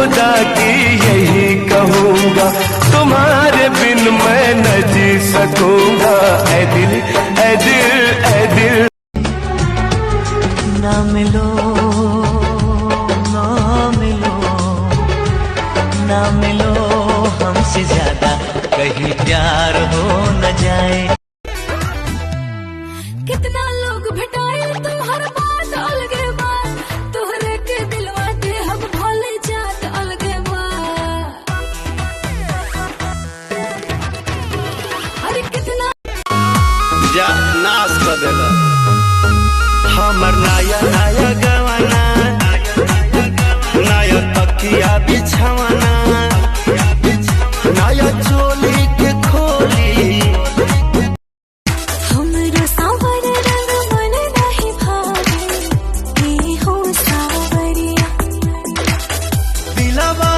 खुदा की यही कहूँगा, तुम्हारे बिन मैं न जी सकूँगा। ऐ दिल ऐ दिल ऐ दिल। ना मिलो ना मिलो ना मिलो हमसे ज्यादा, कहीं प्यार हो न जाए। कितना लोग भेटाए तुम्हार बात अलगे बात, तोहरे के दिलवा दे हम भोले जात अलगे बात। अरे कितना जा नाश कर देगा हमर नया नया गवाना, नया तकिया बिछवाना, नया चोली के खोली। हमरा सावर रंग मन नहीं भावे, ये हो सावरिया। दिलवा